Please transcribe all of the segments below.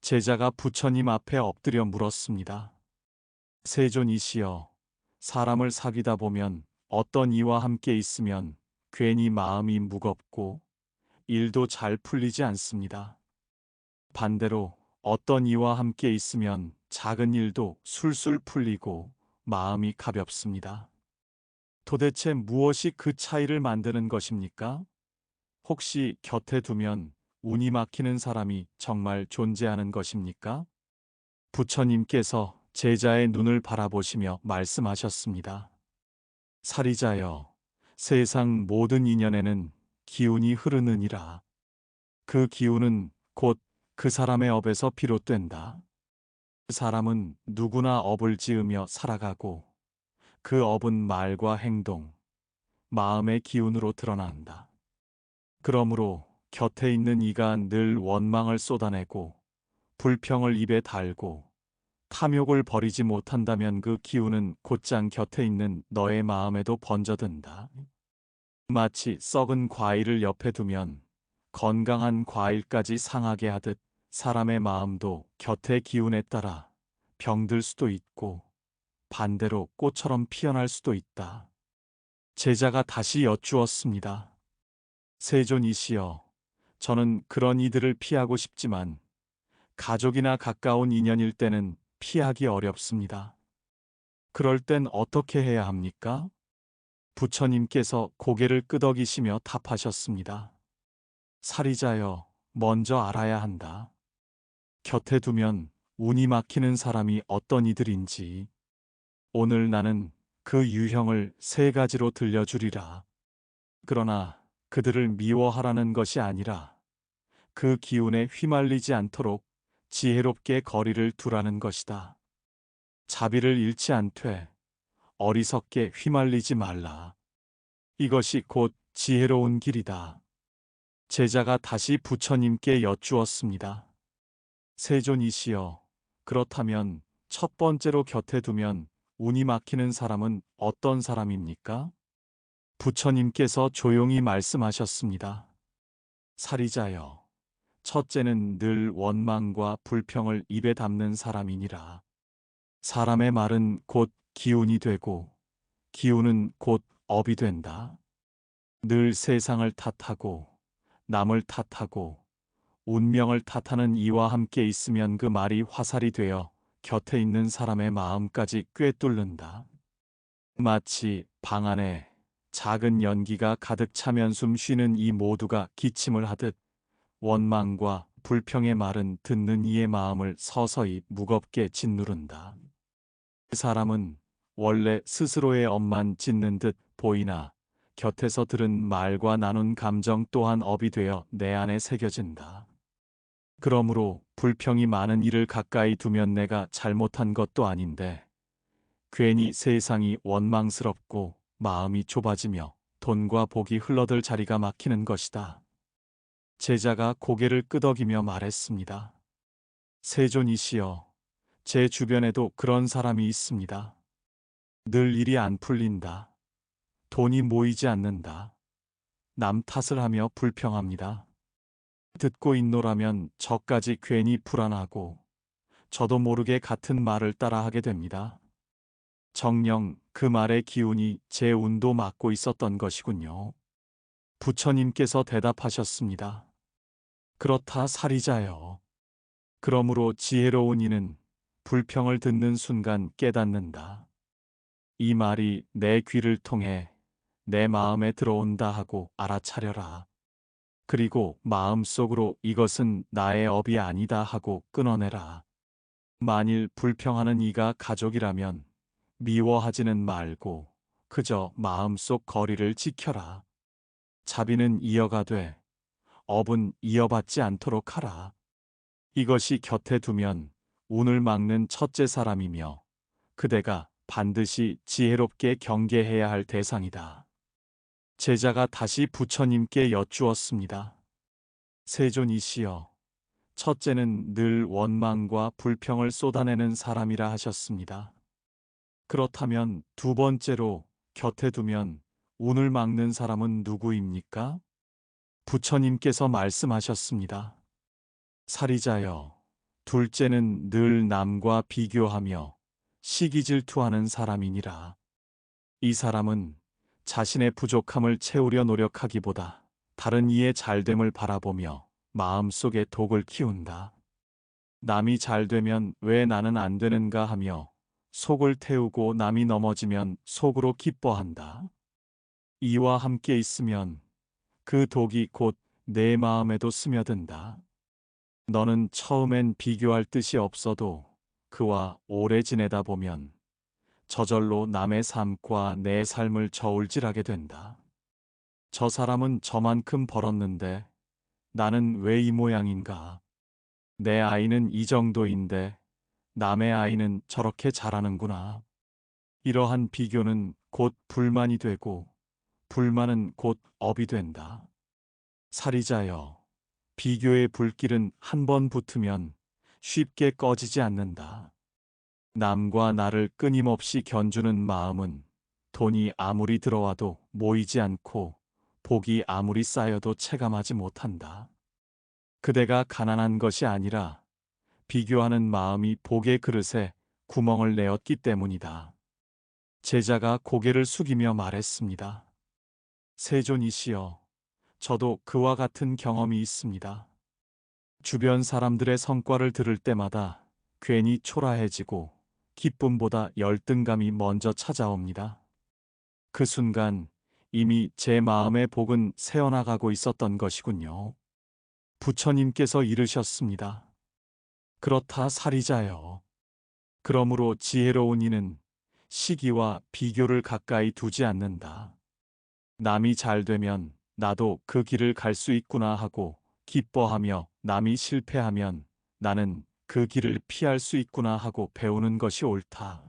제자가 부처님 앞에 엎드려 물었습니다. 세존이시여, 사람을 사귀다 보면 어떤 이와 함께 있으면 괜히 마음이 무겁고 일도 잘 풀리지 않습니다. 반대로 어떤 이와 함께 있으면 작은 일도 술술 풀리고 마음이 가볍습니다. 도대체 무엇이 그 차이를 만드는 것입니까? 혹시 곁에 두면 운이 막히는 사람이 정말 존재하는 것입니까? 부처님께서 제자의 눈을 바라보시며 말씀하셨습니다. 사리자여, 세상 모든 인연에는 기운이 흐르느니라. 그 기운은 곧 그 사람의 업에서 비롯된다. 그 사람은 누구나 업을 지으며 살아가고 그 업은 말과 행동, 마음의 기운으로 드러난다. 그러므로 곁에 있는 이가 늘 원망을 쏟아내고 불평을 입에 달고 탐욕을 버리지 못한다면 그 기운은 곧장 곁에 있는 너의 마음에도 번져든다. 마치 썩은 과일을 옆에 두면 건강한 과일까지 상하게 하듯 사람의 마음도 곁의 기운에 따라 병들 수도 있고 반대로 꽃처럼 피어날 수도 있다. 제자가 다시 여쭈었습니다. 세존이시여, 저는 그런 이들을 피하고 싶지만 가족이나 가까운 인연일 때는 피하기 어렵습니다. 그럴 땐 어떻게 해야 합니까? 부처님께서 고개를 끄덕이시며 답하셨습니다. 사리자여, 먼저 알아야 한다. 곁에 두면 운이 막히는 사람이 어떤 이들인지 오늘 나는 그 유형을 세 가지로 들려주리라. 그러나 그들을 미워하라는 것이 아니라 그 기운에 휘말리지 않도록 지혜롭게 거리를 두라는 것이다. 자비를 잃지 않되 어리석게 휘말리지 말라. 이것이 곧 지혜로운 길이다. 제자가 다시 부처님께 여쭈었습니다. 세존이시여, 그렇다면 첫 번째로 곁에 두면 운이 막히는 사람은 어떤 사람입니까? 부처님께서 조용히 말씀하셨습니다. 사리자여, 첫째는 늘 원망과 불평을 입에 담는 사람이니라. 사람의 말은 곧 기운이 되고 기운은 곧 업이 된다. 늘 세상을 탓하고 남을 탓하고 운명을 탓하는 이와 함께 있으면 그 말이 화살이 되어 곁에 있는 사람의 마음까지 꿰뚫는다. 마치 방 안에 작은 연기가 가득 차면 숨 쉬는 이 모두가 기침을 하듯 원망과 불평의 말은 듣는 이의 마음을 서서히 무겁게 짓누른다. 그 사람은 원래 스스로의 업만 짓는 듯 보이나 곁에서 들은 말과 나눈 감정 또한 업이 되어 내 안에 새겨진다. 그러므로 불평이 많은 이를 가까이 두면 내가 잘못한 것도 아닌데 괜히 세상이 원망스럽고 마음이 좁아지며 돈과 복이 흘러들 자리가 막히는 것이다. 제자가 고개를 끄덕이며 말했습니다. 세존이시여, 제 주변에도 그런 사람이 있습니다. 늘 일이 안 풀린다. 돈이 모이지 않는다. 남 탓을 하며 불평합니다. 듣고 있노라면 저까지 괜히 불안하고 저도 모르게 같은 말을 따라하게 됩니다. 정녕 그 말의 기운이 제 운도 막고 있었던 것이군요. 부처님께서 대답하셨습니다. 그렇다 사리자여. 그러므로 지혜로운 이는 불평을 듣는 순간 깨닫는다. 이 말이 내 귀를 통해 내 마음에 들어온다 하고 알아차려라. 그리고 마음속으로 이것은 나의 업이 아니다 하고 끊어내라. 만일 불평하는 이가 가족이라면 미워하지는 말고 그저 마음속 거리를 지켜라. 자비는 이어가되 업은 이어받지 않도록 하라. 이것이 곁에 두면 운을 막는 첫째 사람이며 그대가 반드시 지혜롭게 경계해야 할 대상이다. 제자가 다시 부처님께 여쭈었습니다. 세존이시여, 첫째는 늘 원망과 불평을 쏟아내는 사람이라 하셨습니다. 그렇다면 두 번째로 곁에 두면 운을 막는 사람은 누구입니까? 부처님께서 말씀하셨습니다. 사리자여, 둘째는 늘 남과 비교하며 시기 질투하는 사람이니라. 이 사람은 자신의 부족함을 채우려 노력하기보다 다른 이의 잘됨을 바라보며 마음속에 독을 키운다. 남이 잘 되면 왜 나는 안 되는가 하며 속을 태우고 남이 넘어지면 속으로 기뻐한다. 이와 함께 있으면 그 독이 곧 내 마음에도 스며든다. 너는 처음엔 비교할 뜻이 없어도 그와 오래 지내다 보면 저절로 남의 삶과 내 삶을 저울질하게 된다. 저 사람은 저만큼 벌었는데 나는 왜 이 모양인가? 내 아이는 이 정도인데 남의 아이는 저렇게 잘하는구나. 이러한 비교는 곧 불만이 되고 불만은 곧 업이 된다. 살이자여, 비교의 불길은 한 번 붙으면 쉽게 꺼지지 않는다. 남과 나를 끊임없이 견주는 마음은 돈이 아무리 들어와도 모이지 않고 복이 아무리 쌓여도 체감하지 못한다. 그대가 가난한 것이 아니라 비교하는 마음이 복의 그릇에 구멍을 내었기 때문이다. 제자가 고개를 숙이며 말했습니다. 세존이시여, 저도 그와 같은 경험이 있습니다. 주변 사람들의 성과를 들을 때마다 괜히 초라해지고 기쁨보다 열등감이 먼저 찾아옵니다. 그 순간 이미 제 마음의 복은 새어나가고 있었던 것이군요. 부처님께서 이르셨습니다. 그렇다 살이자여. 그러므로 지혜로운 이는 시기와 비교를 가까이 두지 않는다. 남이 잘 되면 나도 그 길을 갈 수 있구나 하고 기뻐하며 남이 실패하면 나는 그 길을 피할 수 있구나 하고 배우는 것이 옳다.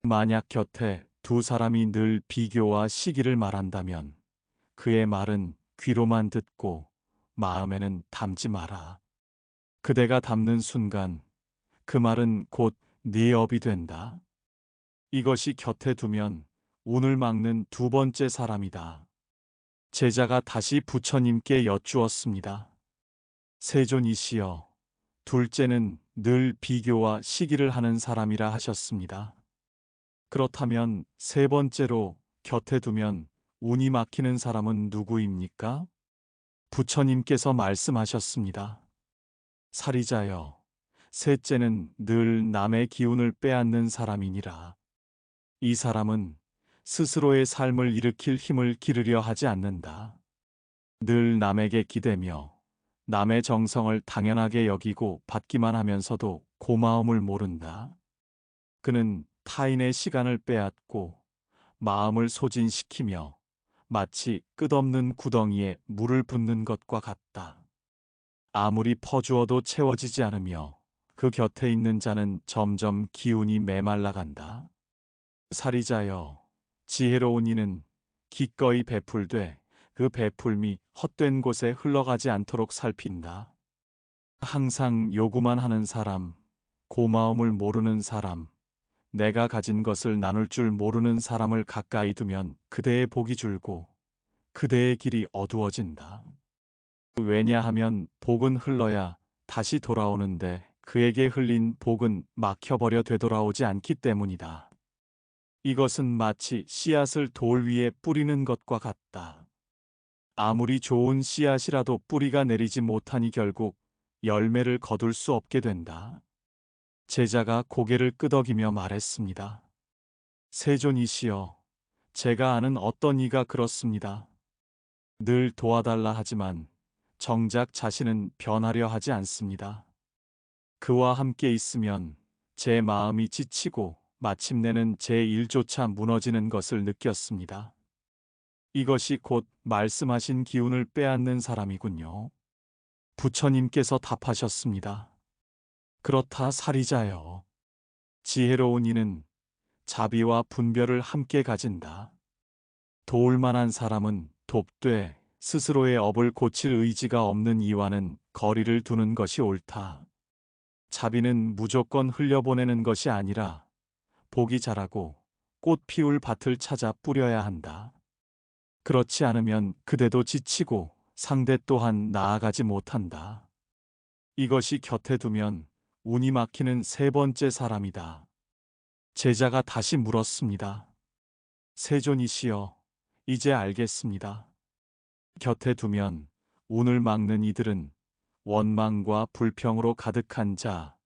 만약 곁에 두 사람이 늘 비교와 시기를 말한다면 그의 말은 귀로만 듣고 마음에는 담지 마라. 그대가 담는 순간 그 말은 곧 네 업이 된다. 이것이 곁에 두면 운을 막는 두 번째 사람이다. 제자가 다시 부처님께 여쭈었습니다. 세존이시여, 둘째는 늘 비교와 시기를 하는 사람이라 하셨습니다. 그렇다면 세 번째로 곁에 두면 운이 막히는 사람은 누구입니까? 부처님께서 말씀하셨습니다. 살이자여, 셋째는 늘 남의 기운을 빼앗는 사람이니라. 이 사람은 스스로의 삶을 일으킬 힘을 기르려 하지 않는다. 늘 남에게 기대며 남의 정성을 당연하게 여기고 받기만 하면서도 고마움을 모른다. 그는 타인의 시간을 빼앗고 마음을 소진시키며 마치 끝없는 구덩이에 물을 붓는 것과 같다. 아무리 퍼주어도 채워지지 않으며 그 곁에 있는 자는 점점 기운이 메말라간다. 살이자여, 지혜로운 이는 기꺼이 베풀되 그 베풀미 헛된 곳에 흘러가지 않도록 살핀다. 항상 요구만 하는 사람, 고마움을 모르는 사람, 내가 가진 것을 나눌 줄 모르는 사람을 가까이 두면 그대의 복이 줄고 그대의 길이 어두워진다. 왜냐하면 복은 흘러야 다시 돌아오는데 그에게 흘린 복은 막혀버려 되돌아오지 않기 때문이다. 이것은 마치 씨앗을 돌 위에 뿌리는 것과 같다. 아무리 좋은 씨앗이라도 뿌리가 내리지 못하니 결국 열매를 거둘 수 없게 된다. 제자가 고개를 끄덕이며 말했습니다. 세존이시여, 제가 아는 어떤 이가 그렇습니다. 늘 도와달라 하지만 정작 자신은 변하려 하지 않습니다. 그와 함께 있으면 제 마음이 지치고 마침내는 제 일조차 무너지는 것을 느꼈습니다. 이것이 곧 말씀하신 기운을 빼앗는 사람이군요. 부처님께서 답하셨습니다. 그렇다 살이자여. 지혜로운 이는 자비와 분별을 함께 가진다. 도울 만한 사람은 돕되 스스로의 업을 고칠 의지가 없는 이와는 거리를 두는 것이 옳다. 자비는 무조건 흘려보내는 것이 아니라 복이 자라고 꽃 피울 밭을 찾아 뿌려야 한다. 그렇지 않으면 그대도 지치고 상대 또한 나아가지 못한다. 이것이 곁에 두면 운이 막히는 세 번째 사람이다. 제자가 다시 물었습니다. 세존이시여, 이제 알겠습니다. 곁에 두면 운을 막는 이들은 원망과 불평으로 가득한 자,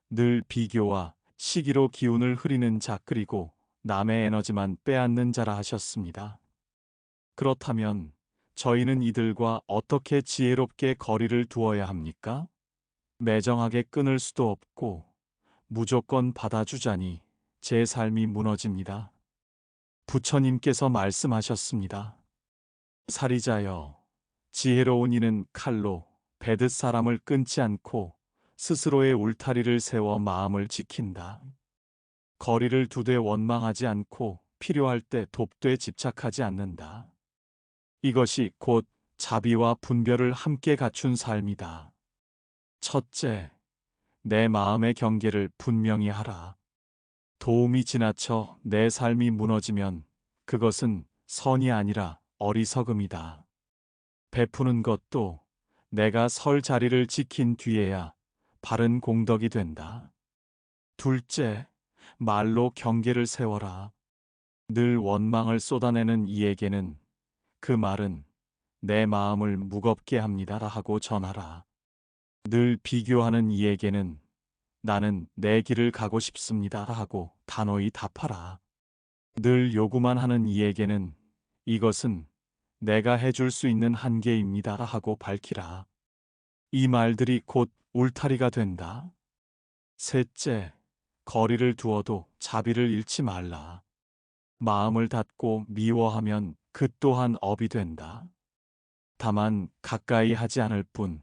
늘 비교와 시기로 기운을 흐리는 자, 그리고 남의 에너지만 빼앗는 자라 하셨습니다. 그렇다면 저희는 이들과 어떻게 지혜롭게 거리를 두어야 합니까? 매정하게 끊을 수도 없고 무조건 받아주자니 제 삶이 무너집니다. 부처님께서 말씀하셨습니다. 사리자여, 지혜로운 이는 칼로 베듯 사람을 끊지 않고 스스로의 울타리를 세워 마음을 지킨다. 거리를 두되 원망하지 않고 필요할 때 돕되 집착하지 않는다. 이것이 곧 자비와 분별을 함께 갖춘 삶이다. 첫째, 내 마음의 경계를 분명히 하라. 도움이 지나쳐 내 삶이 무너지면 그것은 선이 아니라 어리석음이다. 베푸는 것도 내가 설 자리를 지킨 뒤에야 바른 공덕이 된다. 둘째, 말로 경계를 세워라. 늘 원망을 쏟아내는 이에게는 그 말은 내 마음을 무겁게 합니다 하고 전하라. 늘 비교하는 이에게는 나는 내 길을 가고 싶습니다 하고 단호히 답하라. 늘 요구만 하는 이에게는 이것은 내가 해줄 수 있는 한계입니다 하고 밝히라. 이 말들이 곧 울타리가 된다. 셋째, 거리를 두어도 자비를 잃지 말라. 마음을 닫고 미워하면 그 또한 업이 된다. 다만 가까이 하지 않을 뿐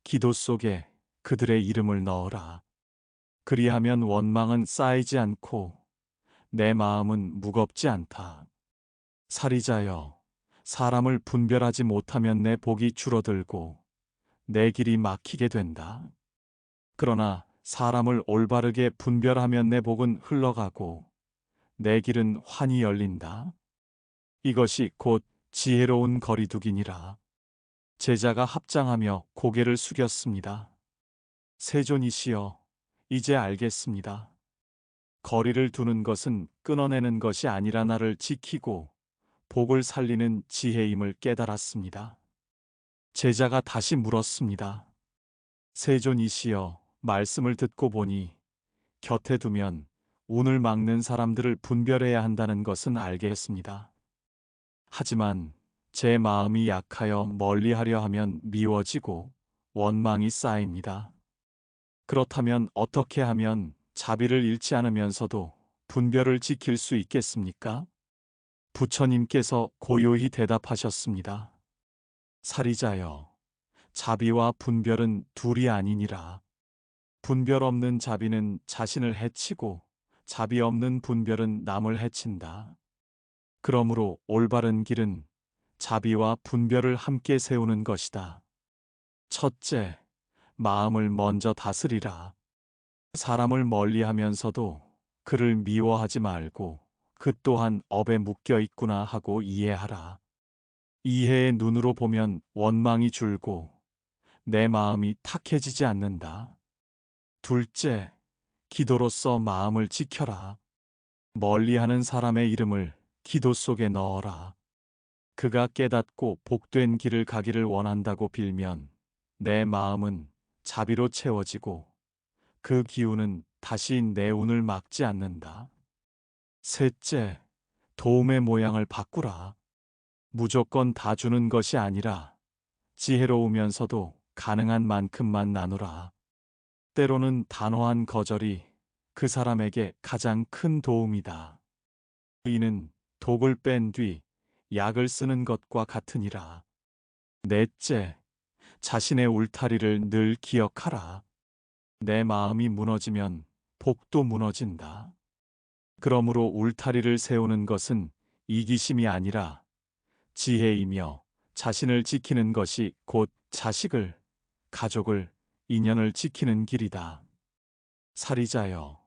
기도 속에 그들의 이름을 넣어라. 그리하면 원망은 쌓이지 않고 내 마음은 무겁지 않다. 사리자여, 사람을 분별하지 못하면 내 복이 줄어들고 내 길이 막히게 된다. 그러나 사람을 올바르게 분별하면 내 복은 흘러가고 내 길은 환히 열린다. 이것이 곧 지혜로운 거리두기니라. 제자가 합장하며 고개를 숙였습니다. 세존이시여, 이제 알겠습니다. 거리를 두는 것은 끊어내는 것이 아니라 나를 지키고 복을 살리는 지혜임을 깨달았습니다. 제자가 다시 물었습니다. 세존이시여, 말씀을 듣고 보니 곁에 두면 운을 막는 사람들을 분별해야 한다는 것은 알겠습니다. 하지만 제 마음이 약하여 멀리하려 하면 미워지고 원망이 쌓입니다. 그렇다면 어떻게 하면 자비를 잃지 않으면서도 분별을 지킬 수 있겠습니까? 부처님께서 고요히 대답하셨습니다. 사리자여, 자비와 분별은 둘이 아니니라. 분별 없는 자비는 자신을 해치고 자비 없는 분별은 남을 해친다. 그러므로 올바른 길은 자비와 분별을 함께 세우는 것이다. 첫째, 마음을 먼저 다스리라. 사람을 멀리하면서도 그를 미워하지 말고 그 또한 업에 묶여 있구나 하고 이해하라. 이해의 눈으로 보면 원망이 줄고 내 마음이 탁해지지 않는다. 둘째, 기도로서 마음을 지켜라. 멀리하는 사람의 이름을 기도 속에 넣어라. 그가 깨닫고 복된 길을 가기를 원한다고 빌면 내 마음은 자비로 채워지고 그 기운은 다시 내 운을 막지 않는다. 셋째, 도움의 모양을 바꾸라. 무조건 다 주는 것이 아니라 지혜로우면서도 가능한 만큼만 나누라. 때로는 단호한 거절이 그 사람에게 가장 큰 도움이다. 이는 독을 뺀 뒤 약을 쓰는 것과 같으니라. 넷째, 자신의 울타리를 늘 기억하라. 내 마음이 무너지면 복도 무너진다. 그러므로 울타리를 세우는 것은 이기심이 아니라 지혜이며 자신을 지키는 것이 곧 자식을, 가족을, 인연을 지키는 길이다. 사리자여,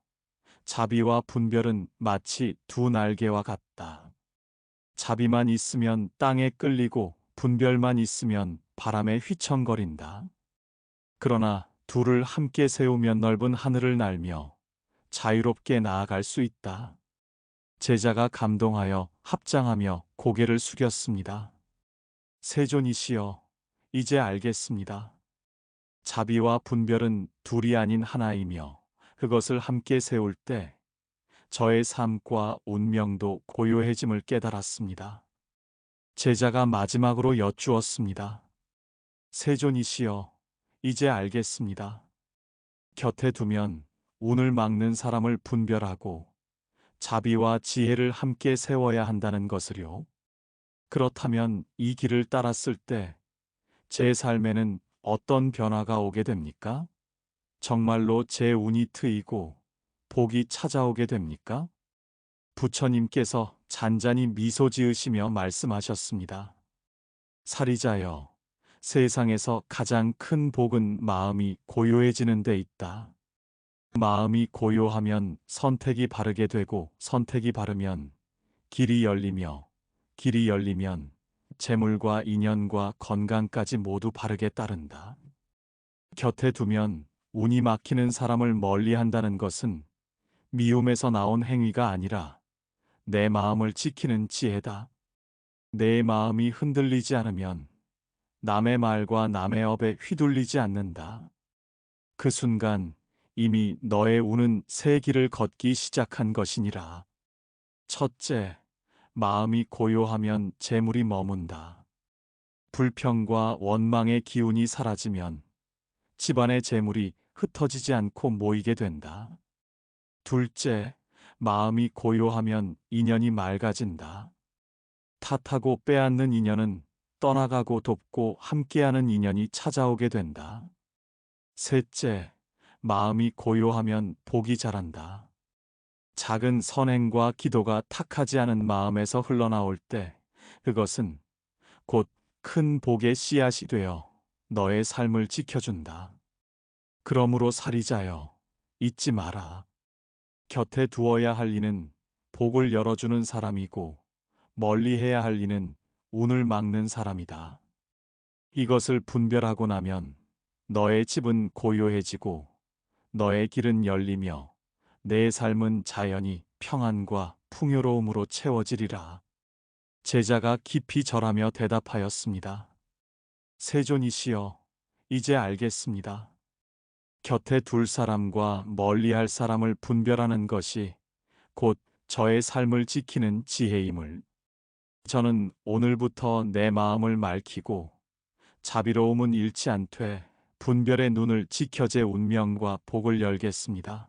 자비와 분별은 마치 두 날개와 같다. 자비만 있으면 땅에 끌리고 분별만 있으면 바람에 휘청거린다. 그러나 둘을 함께 세우면 넓은 하늘을 날며 자유롭게 나아갈 수 있다. 제자가 감동하여 합장하며 고개를 숙였습니다. 세존이시여, 이제 알겠습니다. 자비와 분별은 둘이 아닌 하나이며 그것을 함께 세울 때 저의 삶과 운명도 고요해짐을 깨달았습니다. 제자가 마지막으로 여쭈었습니다. 세존이시여, 이제 알겠습니다. 곁에 두면 운을 막는 사람을 분별하고 자비와 지혜를 함께 세워야 한다는 것을요. 그렇다면 이 길을 따랐을 때 제 삶에는 어떤 변화가 오게 됩니까? 정말로 제 운이 트이고 복이 찾아오게 됩니까? 부처님께서 잔잔히 미소 지으시며 말씀하셨습니다. 사리자여, 세상에서 가장 큰 복은 마음이 고요해지는 데 있다. 마음이 고요하면 선택이 바르게 되고 선택이 바르면 길이 열리며 길이 열리면 재물과 인연과 건강까지 모두 바르게 따른다. 곁에 두면 운이 막히는 사람을 멀리한다는 것은 미움에서 나온 행위가 아니라 내 마음을 지키는 지혜다. 내 마음이 흔들리지 않으면 남의 말과 남의 업에 휘둘리지 않는다. 그 순간 이미 너의 운은 새 길을 걷기 시작한 것이니라. 첫째, 마음이 고요하면 재물이 머문다. 불평과 원망의 기운이 사라지면 집안의 재물이 흩어지지 않고 모이게 된다. 둘째, 마음이 고요하면 인연이 맑아진다. 탓하고 빼앗는 인연은 떠나가고 돕고 함께하는 인연이 찾아오게 된다. 셋째, 마음이 고요하면 복이 자란다. 작은 선행과 기도가 탁하지 않은 마음에서 흘러나올 때 그것은 곧 큰 복의 씨앗이 되어 너의 삶을 지켜준다. 그러므로 사리자여, 잊지 마라. 곁에 두어야 할 이는 복을 열어주는 사람이고 멀리해야 할 이는 운을 막는 사람이다. 이것을 분별하고 나면 너의 집은 고요해지고 너의 길은 열리며 내 삶은 자연히 평안과 풍요로움으로 채워지리라. 제자가 깊이 절하며 대답하였습니다. 세존이시여, 이제 알겠습니다. 곁에 둘 사람과 멀리할 사람을 분별하는 것이 곧 저의 삶을 지키는 지혜임을. 저는 오늘부터 내 마음을 맑히고 자비로움은 잃지 않되 분별의 눈을 지켜 제 운명과 복을 열겠습니다.